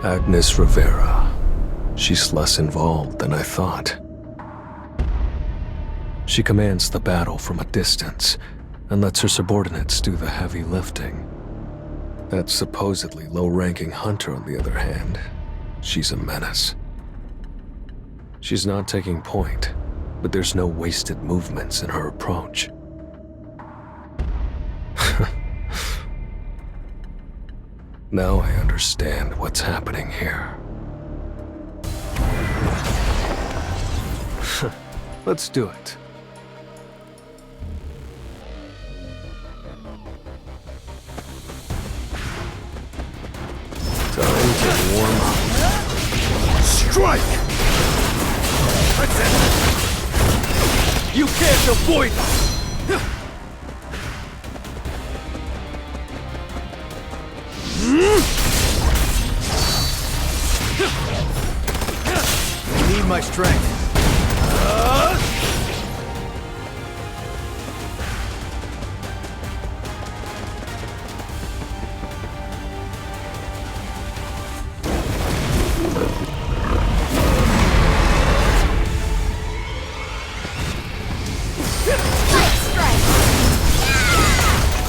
Agnes Rivera. She's less involved than I thought. She commands the battle from a distance and lets her subordinates do the heavy lifting. That supposedly low-ranking hunter, on the other hand, she's a menace. She's not taking point, but there's no wasted movements in her approach. Now I understand what's happening here. Let's do it. Time to warm up. Strike! That's it! You can't avoid us! You need my strength.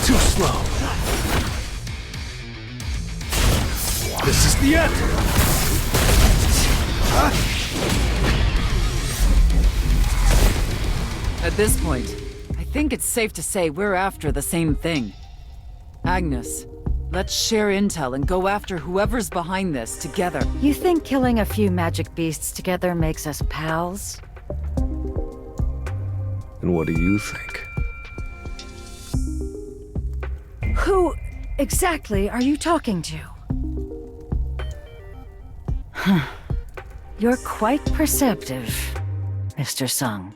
Too slow. This is the end! At this point, I think it's safe to say we're after the same thing. Agnes, let's share intel and go after whoever's behind this together. You think killing a few magic beasts together makes us pals? And what do you think? Who exactly are you talking to? You're quite perceptive, Mr. Sung.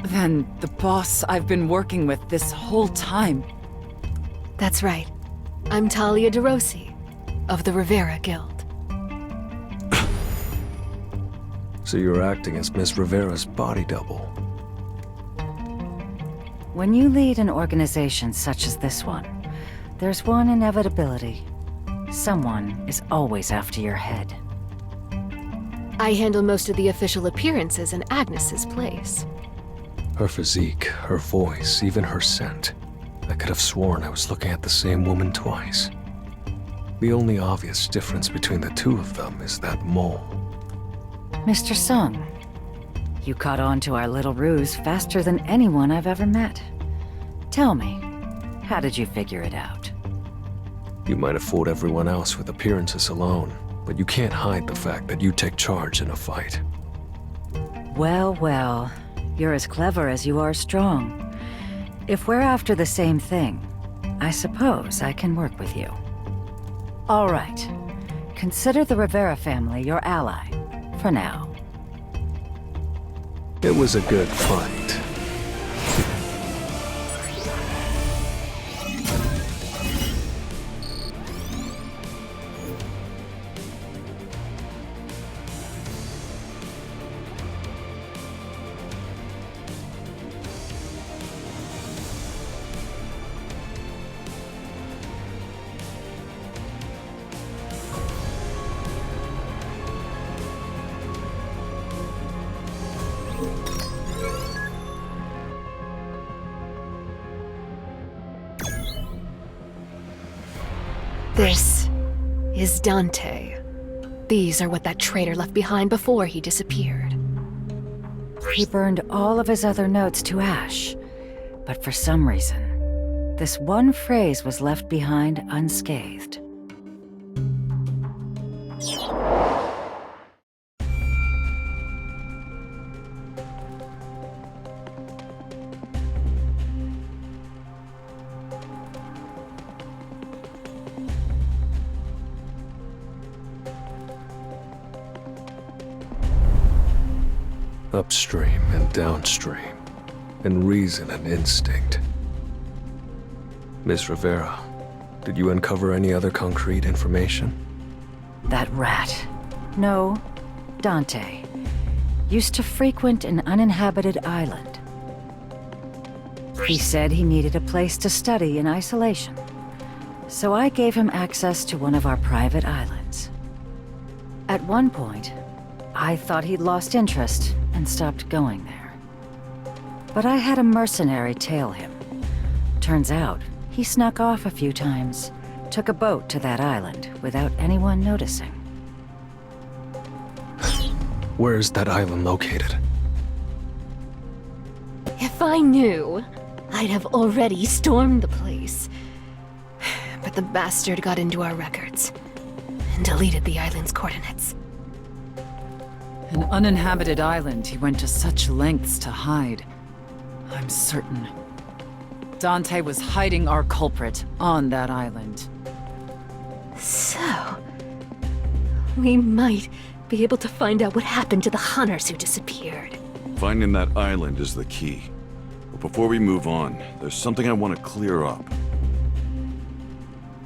Then the boss I've been working with this whole time. That's right. I'm Talia DeRossi, of the Rivera Guild. So you're acting as Miss Rivera's body double. When you lead an organization such as this one, there's one inevitability. Someone is always after your head. I handle most of the official appearances in Agnes's place. Her physique, her voice, even her scent. I could have sworn I was looking at the same woman twice. The only obvious difference between the two of them is that mole. Mr. Sung, you caught on to our little ruse faster than anyone I've ever met. Tell me, how did you figure it out? You might have fooled everyone else with appearances alone, but you can't hide the fact that you take charge in a fight. Well, well, you're as clever as you are strong. If we're after the same thing, I suppose I can work with you. All right. Consider the Rivera family your ally, for now. It was a good fight. This is Dante. These are what that traitor left behind before he disappeared. He burned all of his other notes to ash, but for some reason, this one phrase was left behind unscathed. Upstream and downstream, and reason and instinct. Miss Rivera, did you uncover any other concrete information? That rat. No, Dante. Used to frequent an uninhabited island. He said he needed a place to study in isolation. So I gave him access to one of our private islands. At one point, I thought he'd lost interest and stopped going there. But I had a mercenary tail him. Turns out, he snuck off a few times, took a boat to that island without anyone noticing. Where is that island located? If I knew, I'd have already stormed the place. But the bastard got into our records and deleted the island's coordinates. An uninhabited island he went to such lengths to hide. I'm certain. Dante was hiding our culprit on that island. So, we might be able to find out what happened to the hunters who disappeared. Finding that island is the key. But before we move on, there's something I want to clear up.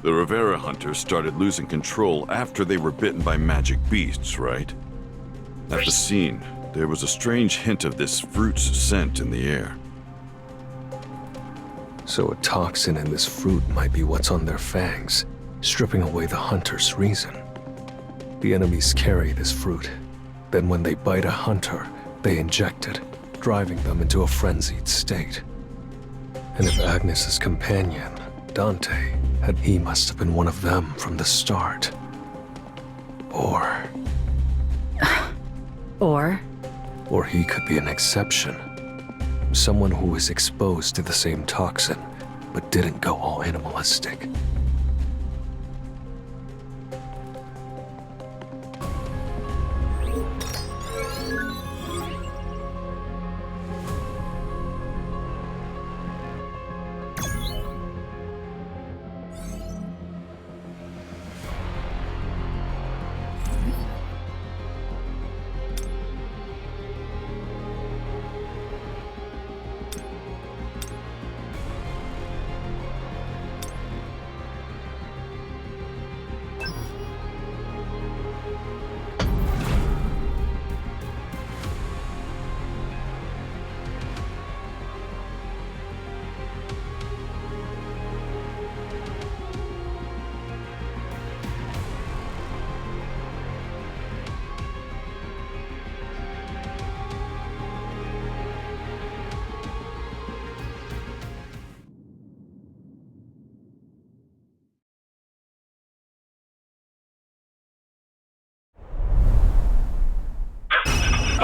The Rivera hunters started losing control after they were bitten by magic beasts, right? At the scene, there was a strange hint of this fruit's scent in the air. So a toxin in this fruit might be what's on their fangs, stripping away the hunter's reason. The enemies carry this fruit. Then when they bite a hunter, they inject it, driving them into a frenzied state. And if Agnes's companion, Dante, he must have been one of them from the start. Or he could be an exception. Someone who was exposed to the same toxin, but didn't go all animalistic.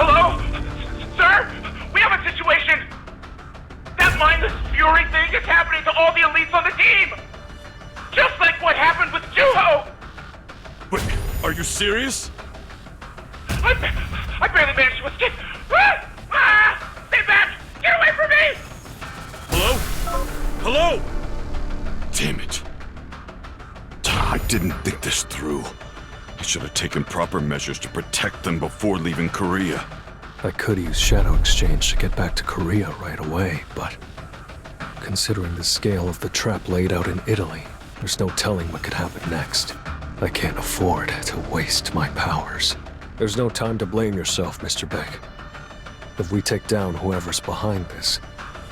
Hello? Sir? We have a situation! That mindless fury thing is happening to all the elites on the team! Just like what happened with Juho! Wait, are you serious? I barely managed to escape! Stay back! Get away from me! Hello? Hello? Damn it. I didn't think this through. I should have taken proper measures to protect them before leaving Korea. I could use Shadow Exchange to get back to Korea right away, but considering the scale of the trap laid out in Italy, there's no telling what could happen next. I can't afford to waste my powers. There's no time to blame yourself, Mr. Beck. If we take down whoever's behind this,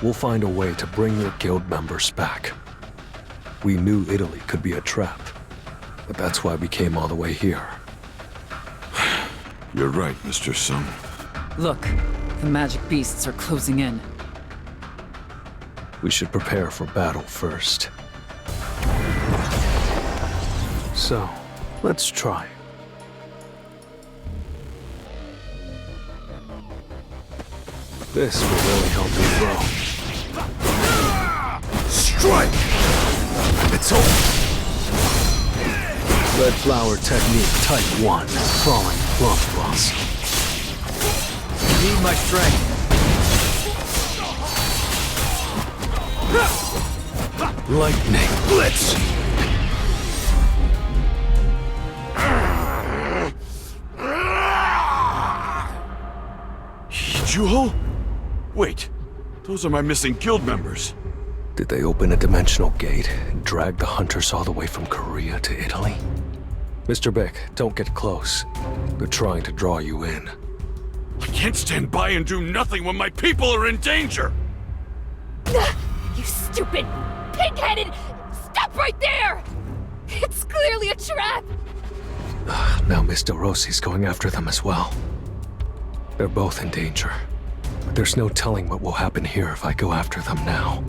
we'll find a way to bring your guild members back. We knew Italy could be a trap, but that's why we came all the way here. You're right, Mr. Sung. Look, the magic beasts are closing in. We should prepare for battle first. So, let's try. This will really help you grow. Strike! It's over! Red Flower Technique Type 1, Crawling Plum Boss. Need my strength. Lightning Blitz! Juho? Wait, those are my missing guild members. Did they open a dimensional gate and drag the hunters all the way from Korea to Italy? Mr. Beck, don't get close. They're trying to draw you in. I can't stand by and do nothing when my people are in danger! stupid, pig-headed! Stop right there! It's clearly a trap! Now Mr. Rossi's going after them as well. They're both in danger. But there's no telling what will happen here if I go after them now.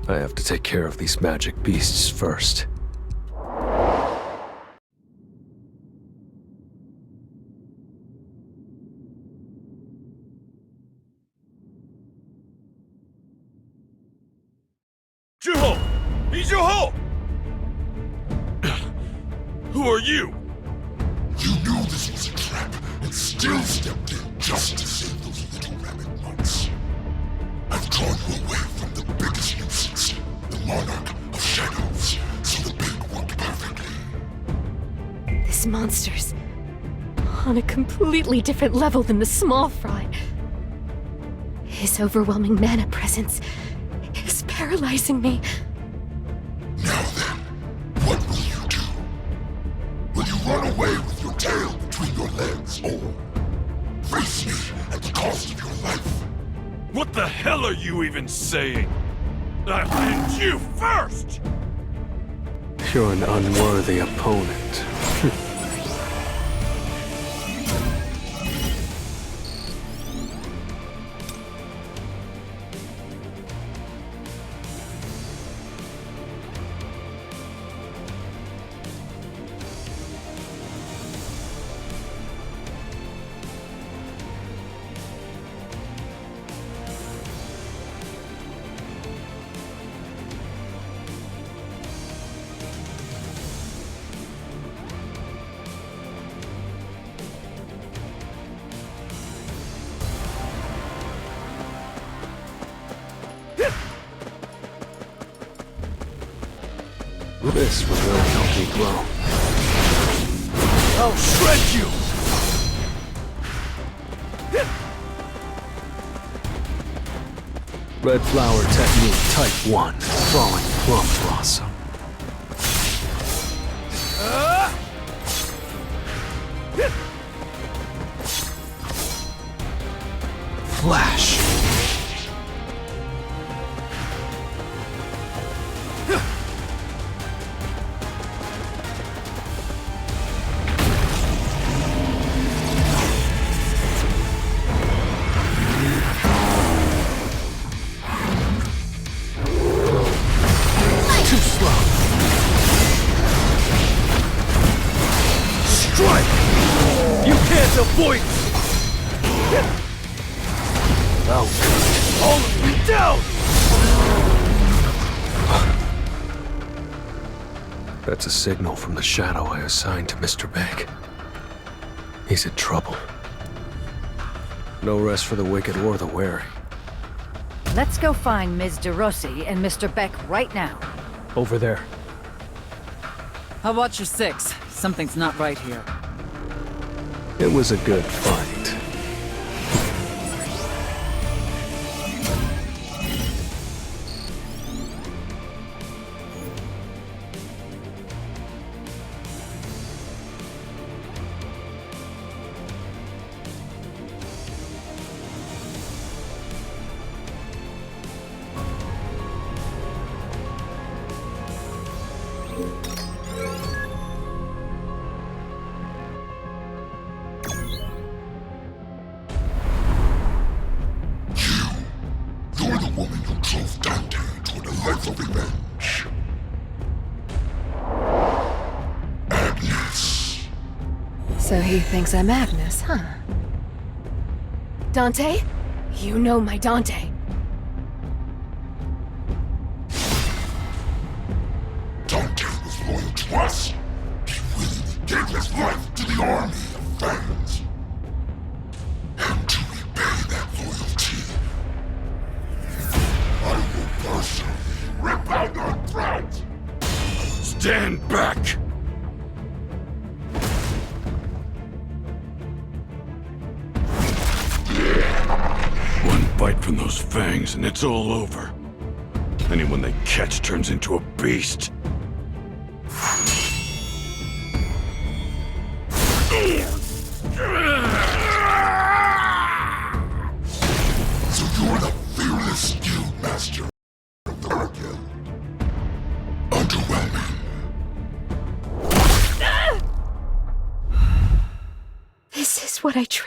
I have to take care of these magic beasts first. Juho! Ijuho! Who are you? You knew this was a trap and still stepped in just to save those little rabbit monks. I've drawn you away from the biggest nuisance, the monarch of shadows, so the bait worked perfectly. This monster's on a completely different level than the small fry. His overwhelming mana presence is paralyzing me. Now then, what will you do? Will you run away with your tail between your legs, or face me at the cost of your life? What the hell are you even saying? I'll end you first! You're an unworthy opponent. This will really help me grow. I'll shred you! Red flower technique type 1. Falling plum blossom. Flash. You can't avoid it! Oh, All of you down! that's a signal from the shadow I assigned to Mr. Beck. He's in trouble. No rest for the wicked or the wary. Let's go find Ms. DeRossi and Mr. Beck right now. Over there. I'll watch your 6. Something's not right here. It was a good fight. You're the woman who drove Dante toward a life of revenge. Agnes. So he thinks I'm Agnes, huh? Dante? You know my Dante. Dante was loyal to us. He willingly gave his life to the army of fans. And to repay that loyalty, I will personally rip out your throat! Stand back! One bite from those fangs and it's all over. Anyone they catch turns into a beast. So you're the fearless guild master of the Tarr Guild.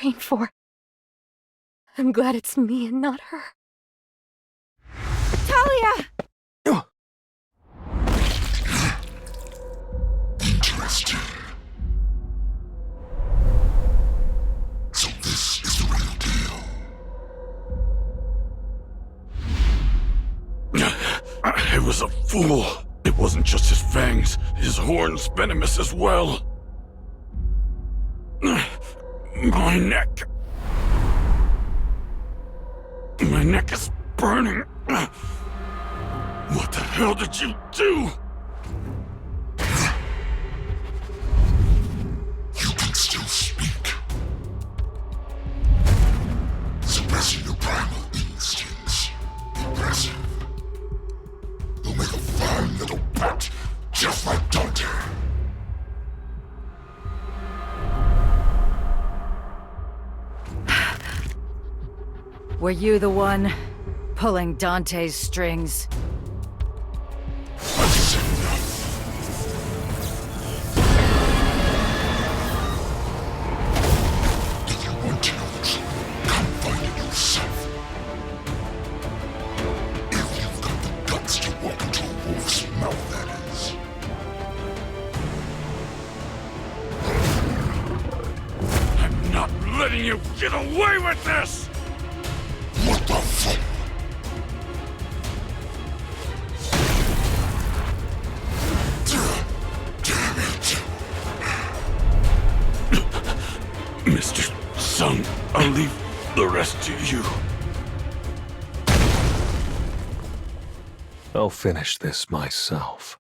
train for. I'm glad it's me and not her. Talia! Interesting. So this is the real deal. It was a fool. It wasn't just his fangs. His horns venomous as well. My neck. My neck is burning. What the hell did you do? You can still speak. Suppressing your primal instincts. Impressive. You'll make a fine little pet, just like Dante. Were you the one pulling Dante's strings? I've said enough. If you want to know the truth, come find it yourself. If you've got the guts to walk into a wolf's mouth, that is. I'm not letting you get away with this! What the fuck? Damn it! Mr. Sung, I'll leave the rest to you. I'll finish this myself.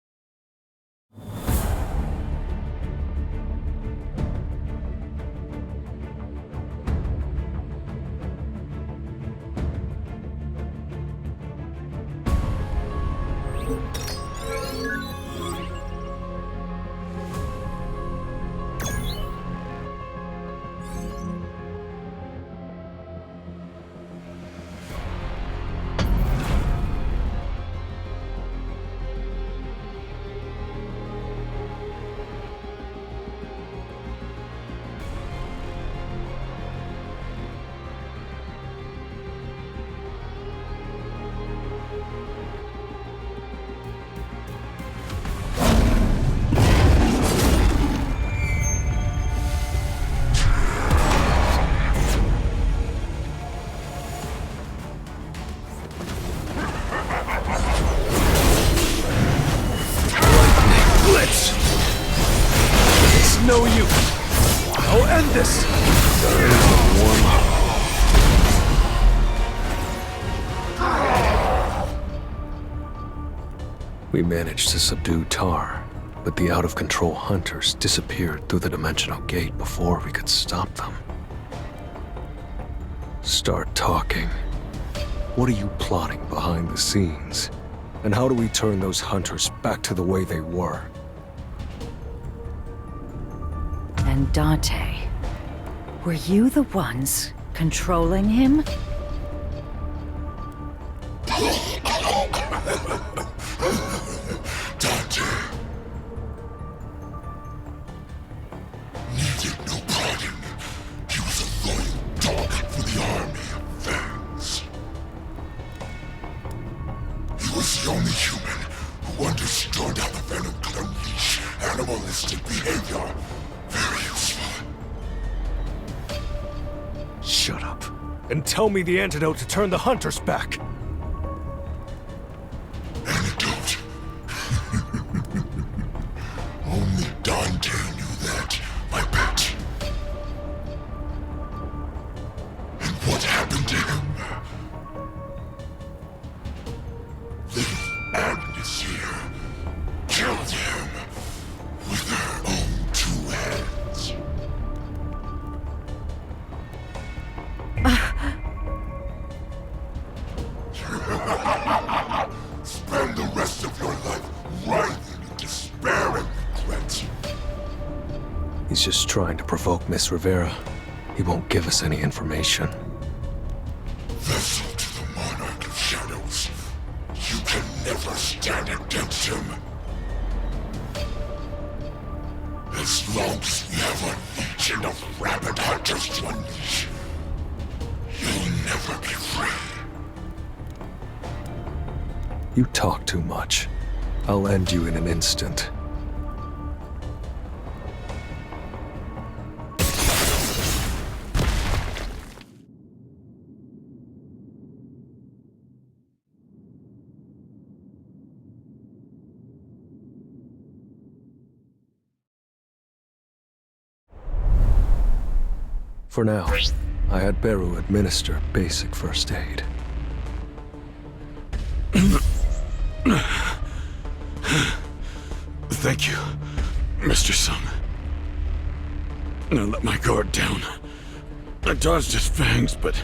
It's no use. I'll end this. We managed to subdue Tarr, but the out-of-control hunters disappeared through the dimensional gate before we could stop them. Start talking. What are you plotting behind the scenes? And how do we turn those hunters back to the way they were? And Dante, were you the ones controlling him? Dante needed no prodding. He was a loyal dog for the army of Fangs. He was the only human who understood how the venom could unleash animalistic behavior. Very useful. Shut up. And tell me the antidote to turn the hunters back. Antidote. Only Dante knew that, my pet. And what happened to him? Little Agnes here killed him with her own 2 hands. Spend the rest of your life writhing in despair and regret. He's just trying to provoke Miss Rivera. He won't give us any information. Vessel to the monarch of shadows. You can never stand against him. As long as we have a legion of rabbit hunters to unleash, You talk too much. I'll end you in an instant. For now, I had Beru administer basic first aid. Thank you, Mr. Sung. I let my guard down. I dodged his fangs, but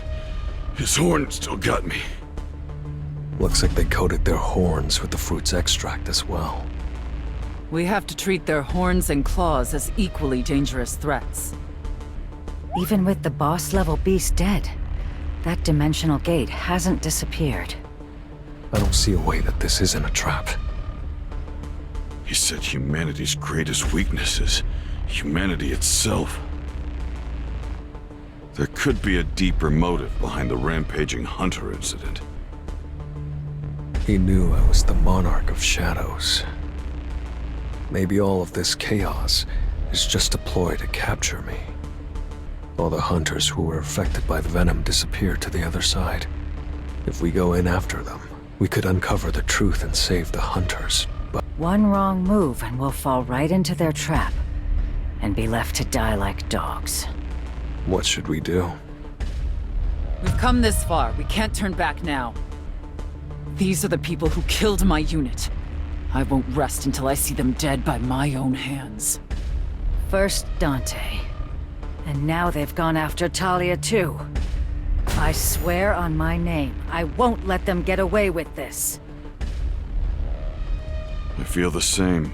his horn still got me. Looks like they coated their horns with the fruit's extract as well. We have to treat their horns and claws as equally dangerous threats. Even with the boss-level beast dead, that dimensional gate hasn't disappeared. I don't see a way that this isn't a trap. He said humanity's greatest weakness is humanity itself. There could be a deeper motive behind the rampaging hunter incident. He knew I was the monarch of shadows. Maybe all of this chaos is just a ploy to capture me. All the hunters who were affected by the venom disappeared to the other side. If we go in after them, we could uncover the truth and save the hunters, but One wrong move and we'll fall right into their trap, and be left to die like dogs. what should we do? We've come this far. We can't turn back now. These are the people who killed my unit. I won't rest until I see them dead by my own hands. First Dante, and now they've gone after Talia too. I swear on my name, I won't let them get away with this. I feel the same.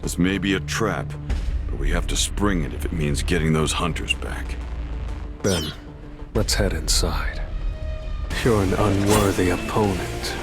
This may be a trap, but we have to spring it if it means getting those hunters back. Then, let's head inside. You're an unworthy opponent.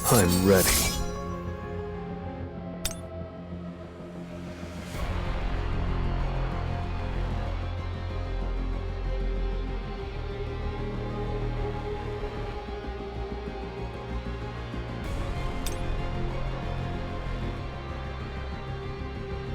I'm ready.